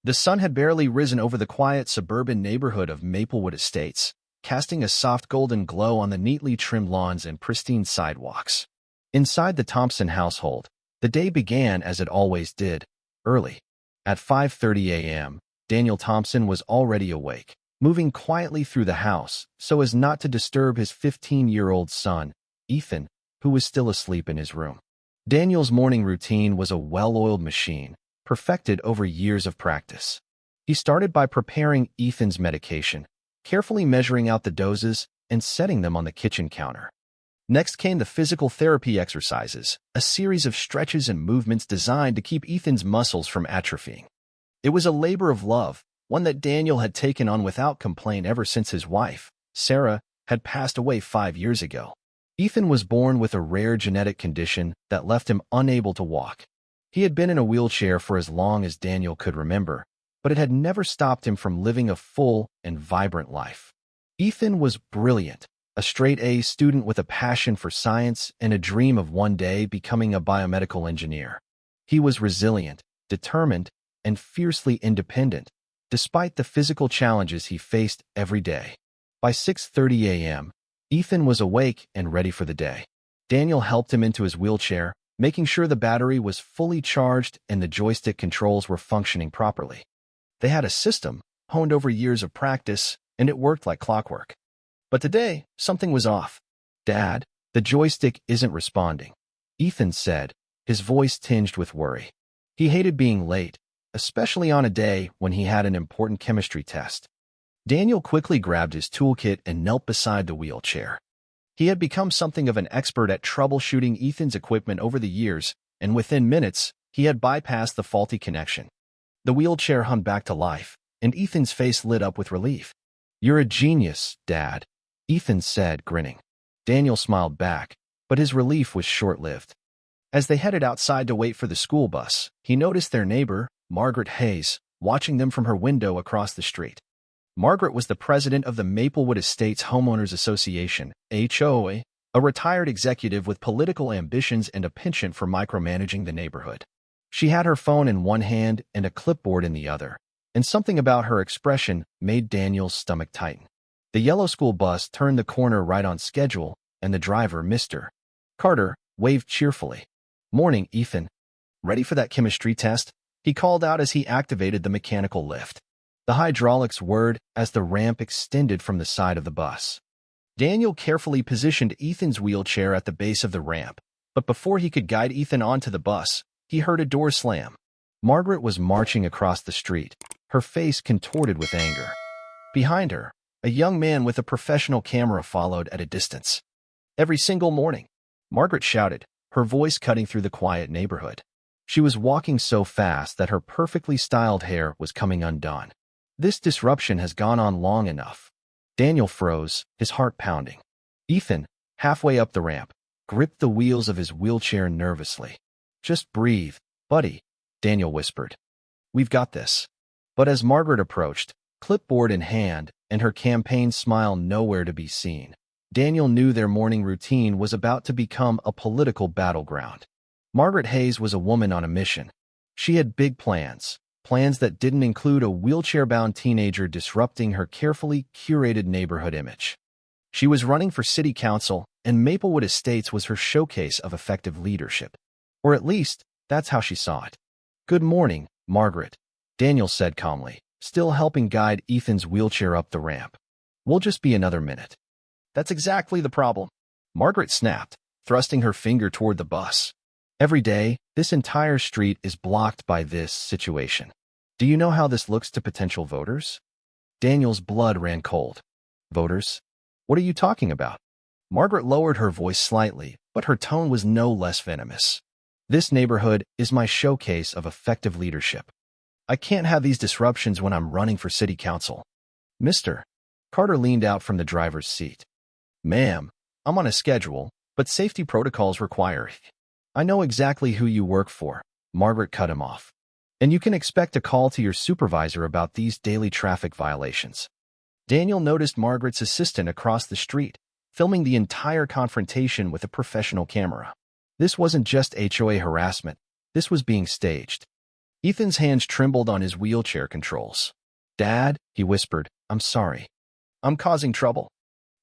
The sun had barely risen over the quiet suburban neighborhood of Maplewood Estates, casting a soft golden glow on the neatly trimmed lawns and pristine sidewalks. Inside the Thompson household, the day began as it always did, early. At 5:30 a.m., Daniel Thompson was already awake, moving quietly through the house so as not to disturb his 15-year-old son, Ethan, who was still asleep in his room. Daniel's morning routine was a well-oiled machine, perfected over years of practice. He started by preparing Ethan's medication, carefully measuring out the doses and setting them on the kitchen counter. Next came the physical therapy exercises, a series of stretches and movements designed to keep Ethan's muscles from atrophying. It was a labor of love, one that Daniel had taken on without complaint ever since his wife, Sarah, had passed away 5 years ago. Ethan was born with a rare genetic condition that left him unable to walk. He had been in a wheelchair for as long as Daniel could remember, but it had never stopped him from living a full and vibrant life. Ethan was brilliant, a straight-A student with a passion for science and a dream of one day becoming a biomedical engineer. He was resilient, determined, and fiercely independent, despite the physical challenges he faced every day. By 6:30 a.m., Ethan was awake and ready for the day. Daniel helped him into his wheelchair, making sure the battery was fully charged and the joystick controls were functioning properly. They had a system, honed over years of practice, and it worked like clockwork. But today, something was off. "Dad, the joystick isn't responding," Ethan said, his voice tinged with worry. He hated being late, especially on a day when he had an important chemistry test. Daniel quickly grabbed his toolkit and knelt beside the wheelchair. He had become something of an expert at troubleshooting Ethan's equipment over the years, and within minutes, he had bypassed the faulty connection. The wheelchair hummed back to life, and Ethan's face lit up with relief. "You're a genius, Dad," Ethan said, grinning. Daniel smiled back, but his relief was short-lived. As they headed outside to wait for the school bus, he noticed their neighbor, Margaret Hayes, watching them from her window across the street. Margaret was the president of the Maplewood Estates Homeowners Association, HOA, a retired executive with political ambitions and a penchant for micromanaging the neighborhood. She had her phone in one hand and a clipboard in the other, and something about her expression made Daniel's stomach tighten. The yellow school bus turned the corner right on schedule, and the driver, Mr. Carter, waved cheerfully. "Morning, Ethan. Ready for that chemistry test?" he called out as he activated the mechanical lift. The hydraulics whirred as the ramp extended from the side of the bus. Daniel carefully positioned Ethan's wheelchair at the base of the ramp, but before he could guide Ethan onto the bus, he heard a door slam. Margaret was marching across the street, her face contorted with anger. Behind her, a young man with a professional camera followed at a distance. "Every single morning," Margaret shouted, her voice cutting through the quiet neighborhood. She was walking so fast that her perfectly styled hair was coming undone. This disruption has gone on long enough. Daniel froze, his heart pounding. Ethan, halfway up the ramp, gripped the wheels of his wheelchair nervously. "Just breathe, buddy," Daniel whispered. "We've got this." But as Margaret approached, clipboard in hand and her campaign smile nowhere to be seen, Daniel knew their morning routine was about to become a political battleground. Margaret Hayes was a woman on a mission. She had big plans that didn't include a wheelchair-bound teenager disrupting her carefully curated neighborhood image. She was running for city council, and Maplewood Estates was her showcase of effective leadership. Or at least, that's how she saw it. "Good morning, Margaret," Daniel said calmly, still helping guide Ethan's wheelchair up the ramp. "We'll just be another minute." "That's exactly the problem," Margaret snapped, thrusting her finger toward the bus. "Every day, this entire street is blocked by this situation. Do you know how this looks to potential voters?" Daniel's blood ran cold. "Voters? What are you talking about?" Margaret lowered her voice slightly, but her tone was no less venomous. "This neighborhood is my showcase of effective leadership. I can't have these disruptions when I'm running for city council." "Mr. Carter leaned out from the driver's seat. "Ma'am, I'm on a schedule, but safety protocols require it." "I know exactly who you work for," Margaret cut him off. "And you can expect a call to your supervisor about these daily traffic violations." Daniel noticed Margaret's assistant across the street, filming the entire confrontation with a professional camera. This wasn't just HOA harassment, this was being staged. Ethan's hands trembled on his wheelchair controls. "Dad," he whispered, "I'm sorry. I'm causing trouble."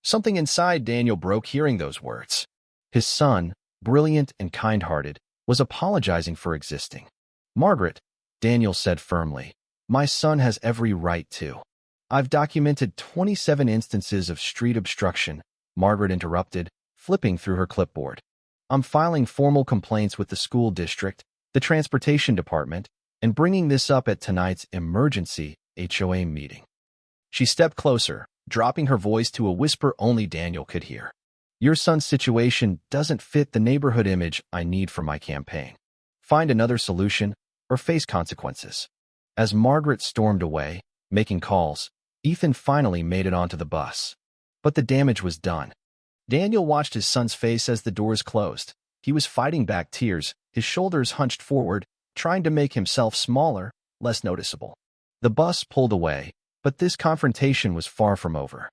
Something inside Daniel broke hearing those words. His son, brilliant and kind-hearted, was apologizing for existing. "Margaret," Daniel said firmly, "my son has every right to." "I've documented 27 instances of street obstruction," Margaret interrupted, flipping through her clipboard. "I'm filing formal complaints with the school district, the transportation department, and bringing this up at tonight's emergency HOA meeting." She stepped closer, dropping her voice to a whisper only Daniel could hear. "Your son's situation doesn't fit the neighborhood image I need for my campaign. Find another solution or face consequences." As Margaret stormed away, making calls, Ethan finally made it onto the bus. But the damage was done. Daniel watched his son's face as the doors closed. He was fighting back tears, his shoulders hunched forward, trying to make himself smaller, less noticeable. The bus pulled away, but this confrontation was far from over.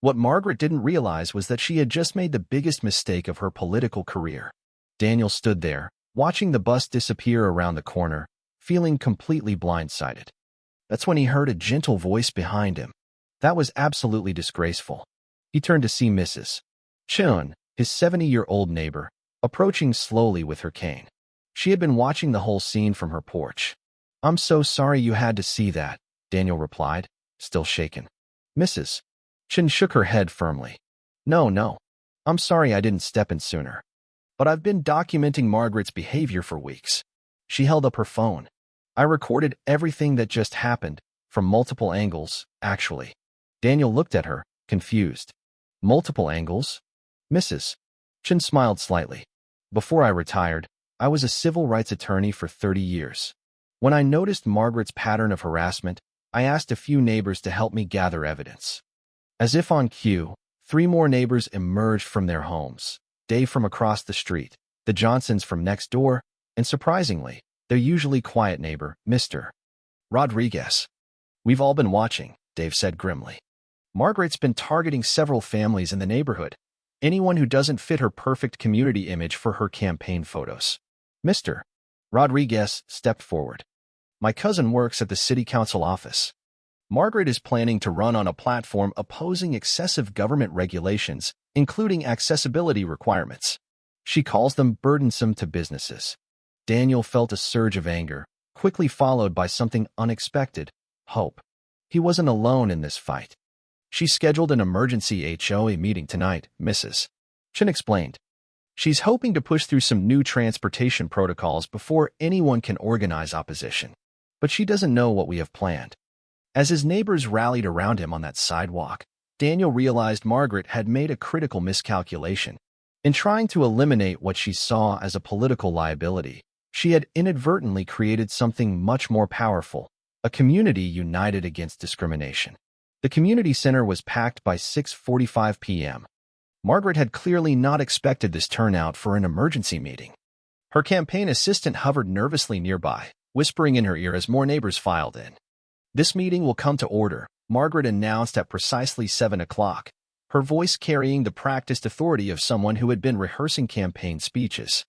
What Margaret didn't realize was that she had just made the biggest mistake of her political career. Daniel stood there, watching the bus disappear around the corner, feeling completely blindsided. That's when he heard a gentle voice behind him. That was absolutely disgraceful. He turned to see Mrs. Chun, his 70-year-old neighbor, approaching slowly with her cane. She had been watching the whole scene from her porch. "I'm so sorry you had to see that," Daniel replied, still shaken. Mrs. Chun shook her head firmly. No. I'm sorry I didn't step in sooner. But I've been documenting Margaret's behavior for weeks." She held up her phone. "I recorded everything that just happened, from multiple angles, actually." Daniel looked at her, confused. "Multiple angles?" Mrs. Chun smiled slightly. "Before I retired, I was a civil rights attorney for 30 years. When I noticed Margaret's pattern of harassment, I asked a few neighbors to help me gather evidence. As if on cue, 3 more neighbors emerged from their homes. Dave from across the street, the Johnsons from next door, and surprisingly, their usually quiet neighbor, Mr. Rodriguez. "We've all been watching," Dave said grimly. "Margaret's been targeting several families in the neighborhood, anyone who doesn't fit her perfect community image for her campaign photos." Mr. Rodriguez stepped forward. "My cousin works at the city council office. Margaret is planning to run on a platform opposing excessive government regulations, including accessibility requirements. She calls them burdensome to businesses." Daniel felt a surge of anger, quickly followed by something unexpected: hope. He wasn't alone in this fight. "She scheduled an emergency HOA meeting tonight," Mrs. Chun explained. "She's hoping to push through some new transportation protocols before anyone can organize opposition. But she doesn't know what we have planned." As his neighbors rallied around him on that sidewalk, Daniel realized Margaret had made a critical miscalculation. In trying to eliminate what she saw as a political liability, she had inadvertently created something much more powerful: a community united against discrimination. The community center was packed by 6:45 p.m. Margaret had clearly not expected this turnout for an emergency meeting. Her campaign assistant hovered nervously nearby, whispering in her ear as more neighbors filed in. "This meeting will come to order," Margaret announced at precisely 7 o'clock, her voice carrying the practiced authority of someone who had been rehearsing campaign speeches.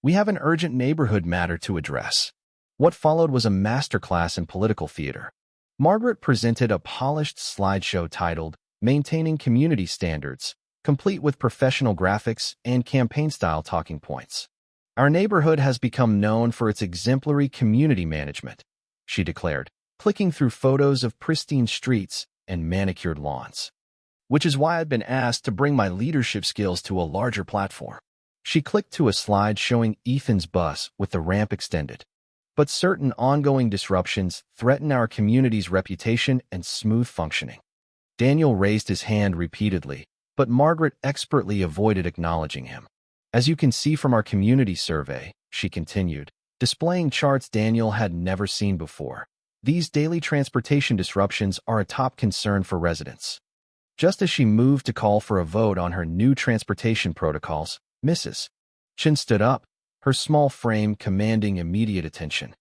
"We have an urgent neighborhood matter to address." What followed was a masterclass in political theater. Margaret presented a polished slideshow titled "Maintaining Community Standards," complete with professional graphics and campaign-style talking points. "Our neighborhood has become known for its exemplary community management," she declared, clicking through photos of pristine streets and manicured lawns. "Which is why I've been asked to bring my leadership skills to a larger platform." She clicked to a slide showing Ethan's bus with the ramp extended. "But certain ongoing disruptions threaten our community's reputation and smooth functioning." Daniel raised his hand repeatedly, but Margaret expertly avoided acknowledging him. "As you can see from our community survey," she continued, displaying charts Daniel had never seen before, "these daily transportation disruptions are a top concern for residents." Just as she moved to call for a vote on her new transportation protocols, Mrs. Chun stood up, her small frame commanding immediate attention.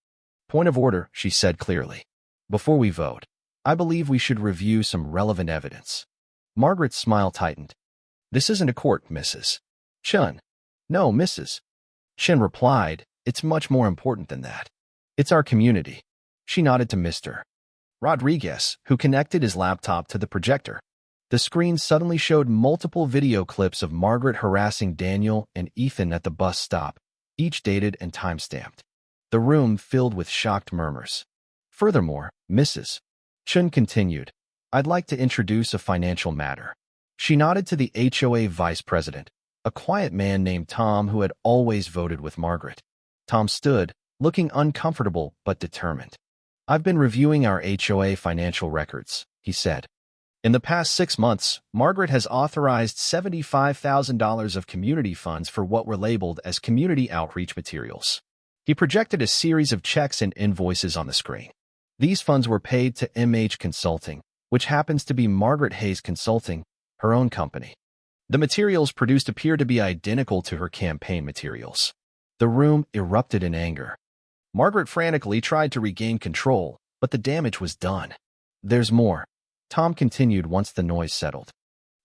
"Point of order," she said clearly. "Before we vote, I believe we should review some relevant evidence." Margaret's smile tightened. "This isn't a court, Mrs. Chun." "No, Mrs. Chun replied, "it's much more important than that." It's our community. She nodded to Mr. Rodriguez, who connected his laptop to the projector. The screen suddenly showed multiple video clips of Margaret harassing Daniel and Ethan at the bus stop, each dated and time-stamped. The room filled with shocked murmurs. Furthermore, Mrs. Chun continued, "I'd like to introduce a financial matter." She nodded to the HOA vice president, a quiet man named Tom who had always voted with Margaret. Tom stood, looking uncomfortable but determined. "I've been reviewing our HOA financial records," he said. "In the past 6 months, Margaret has authorized $75,000 of community funds for what were labeled as community outreach materials." He projected a series of checks and invoices on the screen. These funds were paid to MH Consulting, which happens to be Margaret Hayes Consulting, her own company. The materials produced appear to be identical to her campaign materials. The room erupted in anger. Margaret frantically tried to regain control, but the damage was done. "There's more," Tom continued once the noise settled.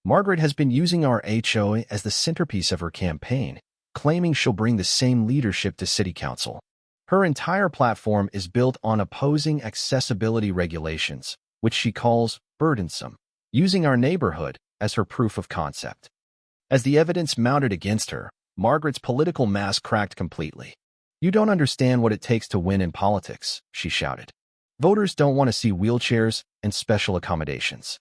"Margaret has been using our HOA as the centerpiece of her campaign, claiming she'll bring the same leadership to City Council. Her entire platform is built on opposing accessibility regulations, which she calls burdensome, using our neighborhood as her proof of concept." As the evidence mounted against her, Margaret's political mask cracked completely. "You don't understand what it takes to win in politics," she shouted. "Voters don't want to see wheelchairs and special accommodations.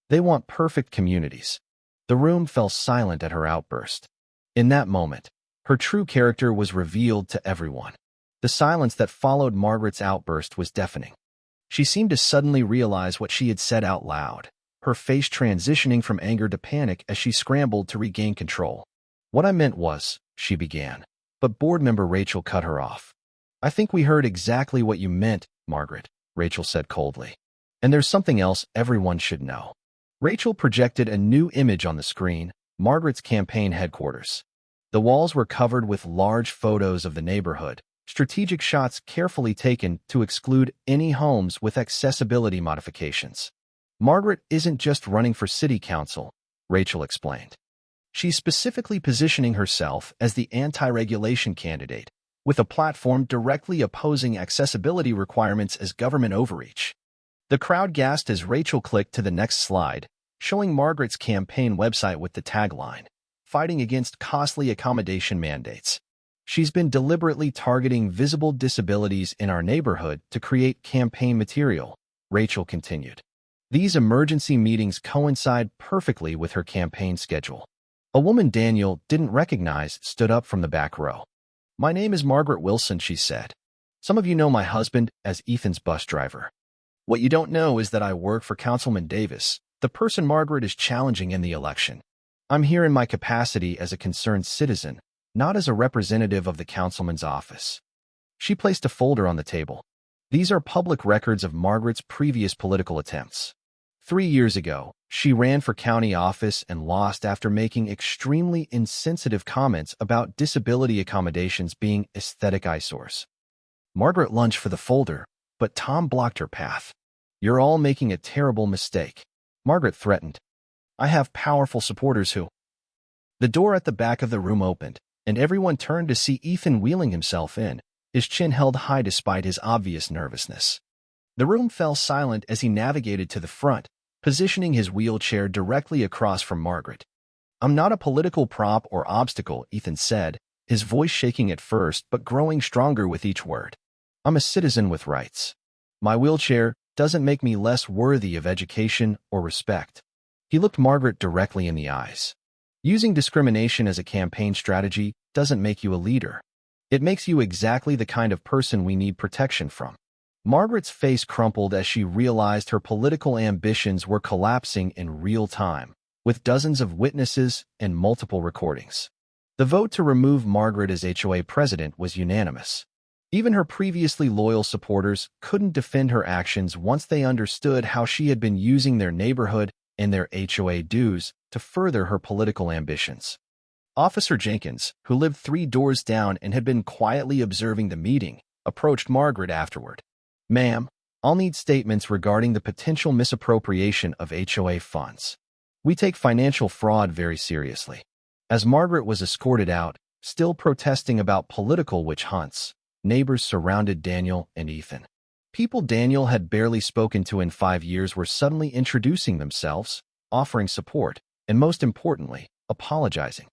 They want perfect communities." The room fell silent at her outburst. In that moment, her true character was revealed to everyone. The silence that followed Margaret's outburst was deafening. She seemed to suddenly realize what she had said out loud, her face transitioning from anger to panic as she scrambled to regain control. "What I meant was," she began, but board member Rachel cut her off. "I think we heard exactly what you meant, Margaret," Rachel said coldly. "And there's something else everyone should know." Rachel projected a new image on the screen, Margaret's campaign headquarters. The walls were covered with large photos of the neighborhood, strategic shots carefully taken to exclude any homes with accessibility modifications. "Margaret isn't just running for city council," Rachel explained. "She's specifically positioning herself as the anti-regulation candidate, with a platform directly opposing accessibility requirements as government overreach." The crowd gasped as Rachel clicked to the next slide, showing Margaret's campaign website with the tagline, "Fighting against costly accommodation mandates." "She's been deliberately targeting visible disabilities in our neighborhood to create campaign material," Rachel continued. "These emergency meetings coincide perfectly with her campaign schedule." A woman Daniel didn't recognize stood up from the back row. "My name is Margaret Wilson," she said. "Some of you know my husband as Ethan's bus driver. What you don't know is that I work for Councilman Davis, the person Margaret is challenging in the election. I'm here in my capacity as a concerned citizen, not as a representative of the councilman's office." She placed a folder on the table. "These are public records of Margaret's previous political attempts. 3 years ago, she ran for county office and lost after making extremely insensitive comments about disability accommodations being aesthetic eyesores." Margaret lunged for the folder, but Tom blocked her path. "You're all making a terrible mistake," Margaret threatened. "I have powerful supporters who—" The door at the back of the room opened, and everyone turned to see Ethan wheeling himself in, his chin held high despite his obvious nervousness. The room fell silent as he navigated to the front, positioning his wheelchair directly across from Margaret. "I'm not a political prop or obstacle," Ethan said, his voice shaking at first but growing stronger with each word. "I'm a citizen with rights. My wheelchair doesn't make me less worthy of education or respect." He looked Margaret directly in the eyes. "Using discrimination as a campaign strategy doesn't make you a leader. It makes you exactly the kind of person we need protection from." Margaret's face crumpled as she realized her political ambitions were collapsing in real time, with dozens of witnesses and multiple recordings. The vote to remove Margaret as HOA president was unanimous. Even her previously loyal supporters couldn't defend her actions once they understood how she had been using their neighborhood and their HOA dues to further her political ambitions. Officer Jenkins, who lived 3 doors down and had been quietly observing the meeting, approached Margaret afterward. "Ma'am, I'll need statements regarding the potential misappropriation of HOA funds. We take financial fraud very seriously." As Margaret was escorted out, still protesting about political witch hunts, neighbors surrounded Daniel and Ethan. People Daniel had barely spoken to in 5 years were suddenly introducing themselves, offering support, and most importantly, apologizing.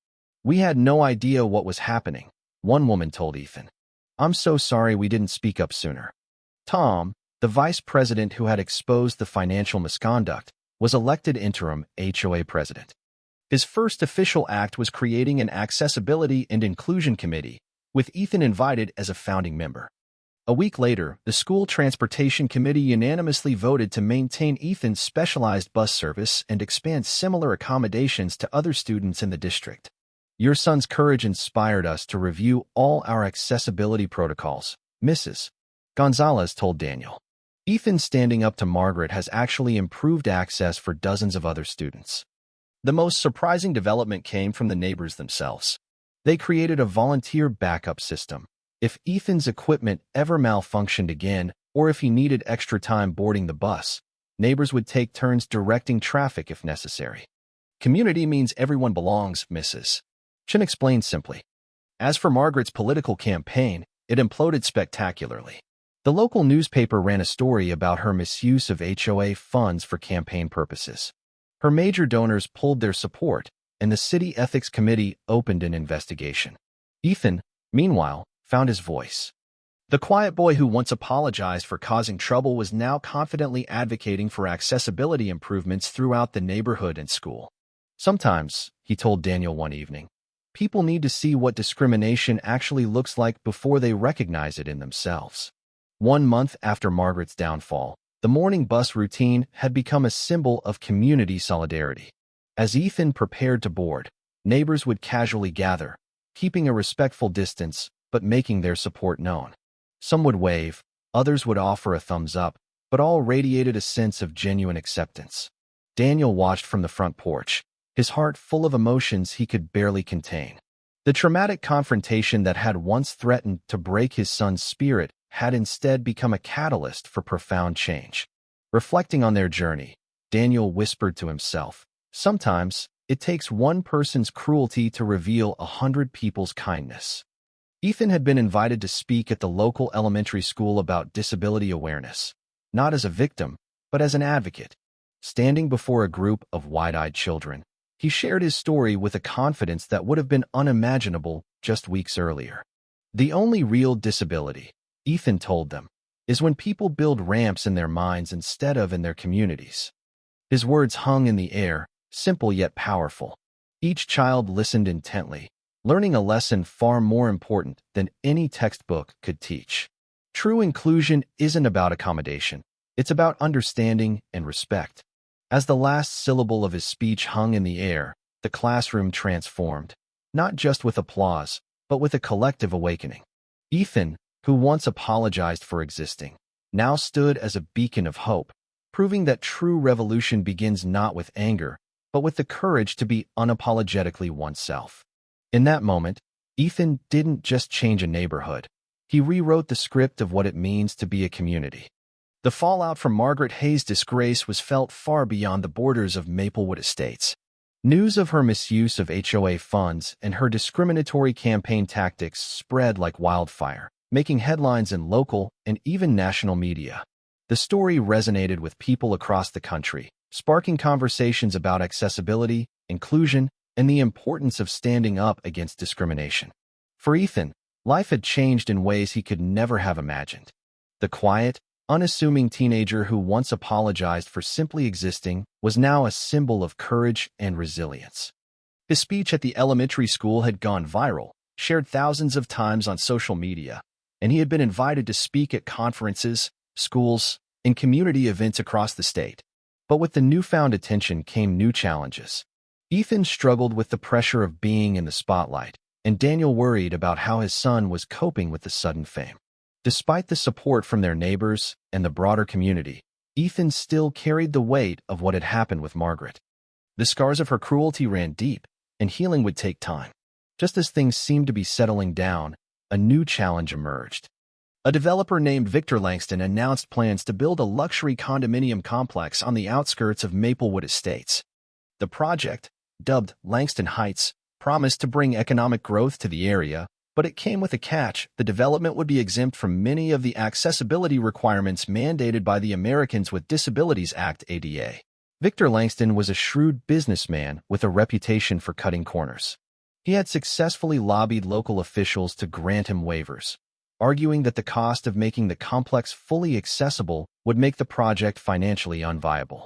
"We had no idea what was happening," one woman told Ethan. "I'm so sorry we didn't speak up sooner." Tom, the vice president who had exposed the financial misconduct, was elected interim HOA president. His first official act was creating an accessibility and inclusion committee, with Ethan invited as a founding member. A week later, the school transportation committee unanimously voted to maintain Ethan's specialized bus service and expand similar accommodations to other students in the district. "Your son's courage inspired us to review all our accessibility protocols," Mrs. Gonzalez told Daniel. "Ethan standing up to Margaret has actually improved access for dozens of other students." The most surprising development came from the neighbors themselves. They created a volunteer backup system. If Ethan's equipment ever malfunctioned again, or if he needed extra time boarding the bus, neighbors would take turns directing traffic if necessary. "Community means everyone belongs," Mrs. Chen explained simply. As for Margaret's political campaign, it imploded spectacularly. The local newspaper ran a story about her misuse of HOA funds for campaign purposes. Her major donors pulled their support, and the city ethics committee opened an investigation. Ethan, meanwhile, found his voice. The quiet boy who once apologized for causing trouble was now confidently advocating for accessibility improvements throughout the neighborhood and school. "Sometimes," he told Daniel one evening, "people need to see what discrimination actually looks like before they recognize it in themselves." 1 month after Margaret's downfall, the morning bus routine had become a symbol of community solidarity. As Ethan prepared to board, neighbors would casually gather, keeping a respectful distance but making their support known. Some would wave, others would offer a thumbs up, but all radiated a sense of genuine acceptance. Daniel watched from the front porch, his heart full of emotions he could barely contain. The traumatic confrontation that had once threatened to break his son's spirit had instead become a catalyst for profound change. Reflecting on their journey, Daniel whispered to himself, "Sometimes, it takes one person's cruelty to reveal 100 people's kindness." Ethan had been invited to speak at the local elementary school about disability awareness, not as a victim, but as an advocate. Standing before a group of wide-eyed children, he shared his story with a confidence that would have been unimaginable just weeks earlier. "The only real disability," Ethan told them, "is when people build ramps in their minds instead of in their communities." His words hung in the air, simple yet powerful. Each child listened intently, learning a lesson far more important than any textbook could teach. True inclusion isn't about accommodation. It's about understanding and respect. As the last syllable of his speech hung in the air, the classroom transformed, not just with applause, but with a collective awakening. Ethan, who once apologized for existing, now stood as a beacon of hope, proving that true revolution begins not with anger, but with the courage to be unapologetically oneself. In that moment, Ethan didn't just change a neighborhood. He rewrote the script of what it means to be a community. The fallout from Margaret Hayes' disgrace was felt far beyond the borders of Maplewood Estates. News of her misuse of HOA funds and her discriminatory campaign tactics spread like wildfire, making headlines in local and even national media. The story resonated with people across the country, sparking conversations about accessibility, inclusion, and the importance of standing up against discrimination. For Ethan, life had changed in ways he could never have imagined. The quiet, unassuming teenager who once apologized for simply existing was now a symbol of courage and resilience. His speech at the elementary school had gone viral, shared thousands of times on social media, and he had been invited to speak at conferences, schools, and community events across the state. But with the newfound attention came new challenges. Ethan struggled with the pressure of being in the spotlight, and Daniel worried about how his son was coping with the sudden fame. Despite the support from their neighbors and the broader community, Ethan still carried the weight of what had happened with Margaret. The scars of her cruelty ran deep, and healing would take time. Just as things seemed to be settling down, a new challenge emerged. A developer named Victor Langston announced plans to build a luxury condominium complex on the outskirts of Maplewood Estates. The project, dubbed Langston Heights, promised to bring economic growth to the area, But it came with a catch. The development would be exempt from many of the accessibility requirements mandated by the Americans with Disabilities Act (ADA). Victor Langston was a shrewd businessman with a reputation for cutting corners. He had successfully lobbied local officials to grant him waivers, arguing that the cost of making the complex fully accessible would make the project financially unviable.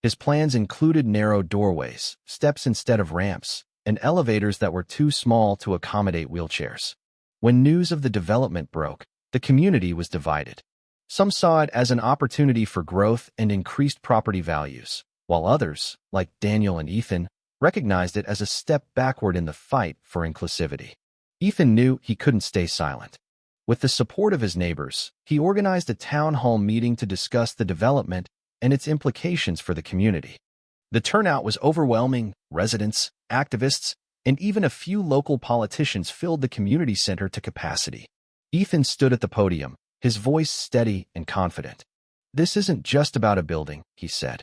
His plans included narrow doorways, steps instead of ramps, and elevators that were too small to accommodate wheelchairs. When news of the development broke, the community was divided. Some saw it as an opportunity for growth and increased property values, while others, like Daniel and Ethan, recognized it as a step backward in the fight for inclusivity. Ethan knew he couldn't stay silent. With the support of his neighbors, he organized a town hall meeting to discuss the development and its implications for the community. The turnout was overwhelming. Residents, activists, and even a few local politicians filled the community center to capacity. Ethan stood at the podium, his voice steady and confident. "This isn't just about a building," he said.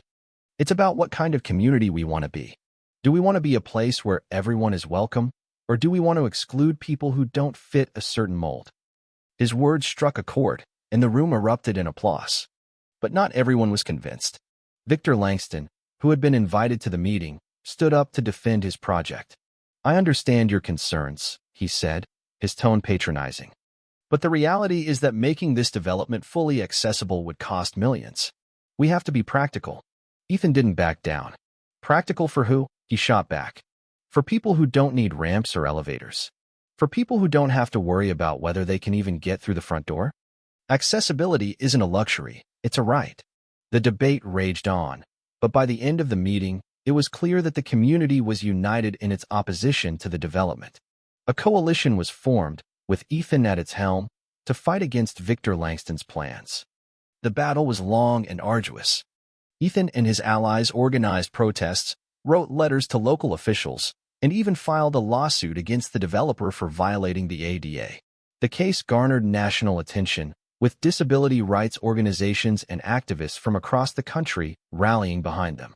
"It's about what kind of community we want to be. Do we want to be a place where everyone is welcome, or do we want to exclude people who don't fit a certain mold?" His words struck a chord, and the room erupted in applause. But not everyone was convinced. Victor Langston, who had been invited to the meeting, stood up to defend his project. "I understand your concerns," he said, his tone patronizing. "But the reality is that making this development fully accessible would cost millions. We have to be practical." Ethan didn't back down. "Practical for who?" he shot back. "For people who don't need ramps or elevators. For people who don't have to worry about whether they can even get through the front door. Accessibility isn't a luxury, it's a right." The debate raged on, but by the end of the meeting, it was clear that the community was united in its opposition to the development. A coalition was formed, with Ethan at its helm, to fight against Victor Langston's plans. The battle was long and arduous. Ethan and his allies organized protests, wrote letters to local officials, and even filed a lawsuit against the developer for violating the ADA. The case garnered national attention, with disability rights organizations and activists from across the country rallying behind them.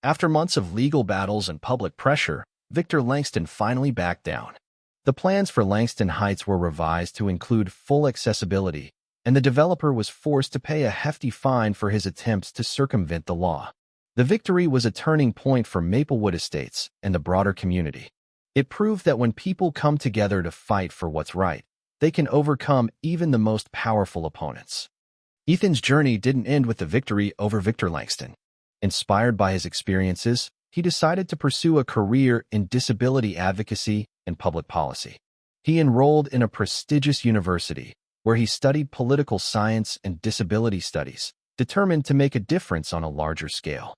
After months of legal battles and public pressure, Victor Langston finally backed down. The plans for Langston Heights were revised to include full accessibility, and the developer was forced to pay a hefty fine for his attempts to circumvent the law. The victory was a turning point for Maplewood Estates and the broader community. It proved that when people come together to fight for what's right, they can overcome even the most powerful opponents. Ethan's journey didn't end with the victory over Victor Langston. Inspired by his experiences, he decided to pursue a career in disability advocacy and public policy. He enrolled in a prestigious university, where he studied political science and disability studies, determined to make a difference on a larger scale.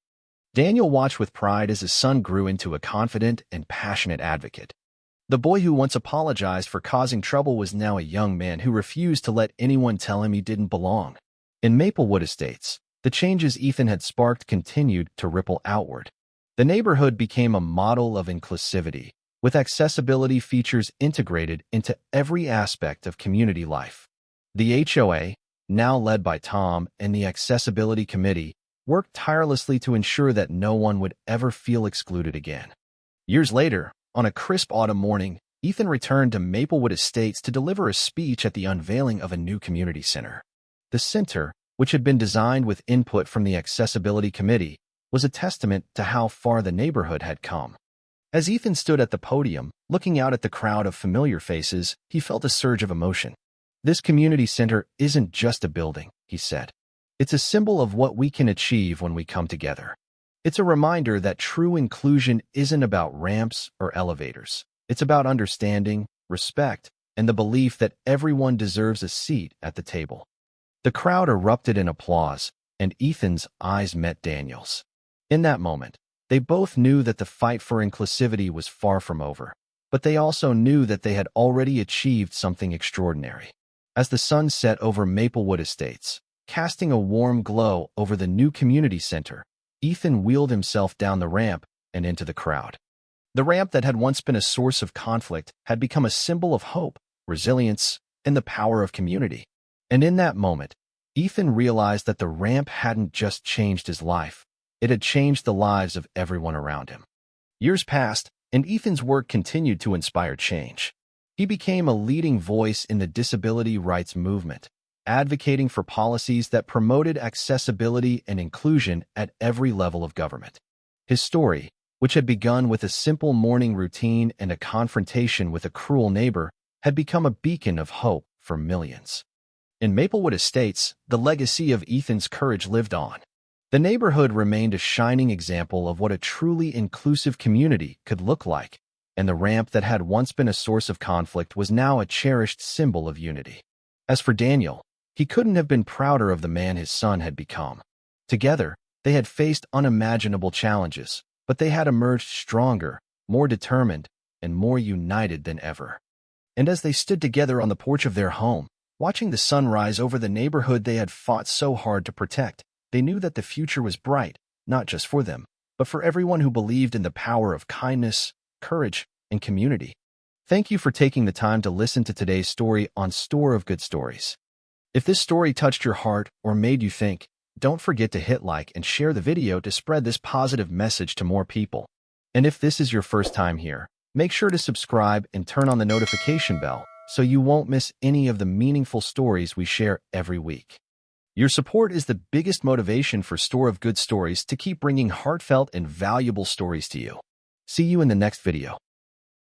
Daniel watched with pride as his son grew into a confident and passionate advocate. The boy who once apologized for causing trouble was now a young man who refused to let anyone tell him he didn't belong. In Maplewood Estates, the changes Ethan had sparked continued to ripple outward. The neighborhood became a model of inclusivity, with accessibility features integrated into every aspect of community life. The HOA, now led by Tom, and the Accessibility Committee worked tirelessly to ensure that no one would ever feel excluded again. Years later, on a crisp autumn morning, Ethan returned to Maplewood Estates to deliver a speech at the unveiling of a new community center. The center, which had been designed with input from the Accessibility Committee, was a testament to how far the neighborhood had come. As Ethan stood at the podium, looking out at the crowd of familiar faces, he felt a surge of emotion. "This community center isn't just a building," he said. "It's a symbol of what we can achieve when we come together. It's a reminder that true inclusion isn't about ramps or elevators. It's about understanding, respect, and the belief that everyone deserves a seat at the table." The crowd erupted in applause, and Ethan's eyes met Daniel's. In that moment, they both knew that the fight for inclusivity was far from over, but they also knew that they had already achieved something extraordinary. As the sun set over Maplewood Estates, casting a warm glow over the new community center, Ethan wheeled himself down the ramp and into the crowd. The ramp that had once been a source of conflict had become a symbol of hope, resilience, and the power of community. And in that moment, Ethan realized that the ramp hadn't just changed his life, it had changed the lives of everyone around him. Years passed, and Ethan's work continued to inspire change. He became a leading voice in the disability rights movement, advocating for policies that promoted accessibility and inclusion at every level of government. His story, which had begun with a simple morning routine and a confrontation with a cruel neighbor, had become a beacon of hope for millions. In Maplewood Estates, the legacy of Ethan's courage lived on. The neighborhood remained a shining example of what a truly inclusive community could look like, and the ramp that had once been a source of conflict was now a cherished symbol of unity. As for Daniel, he couldn't have been prouder of the man his son had become. Together, they had faced unimaginable challenges, but they had emerged stronger, more determined, and more united than ever. And as they stood together on the porch of their home, watching the sun rise over the neighborhood they had fought so hard to protect, they knew that the future was bright, not just for them, but for everyone who believed in the power of kindness, courage, and community. Thank you for taking the time to listen to today's story on Store of Good Stories. If this story touched your heart or made you think, don't forget to hit like and share the video to spread this positive message to more people. And if this is your first time here, make sure to subscribe and turn on the notification bell so you won't miss any of the meaningful stories we share every week. Your support is the biggest motivation for Store of Good Stories to keep bringing heartfelt and valuable stories to you. See you in the next video.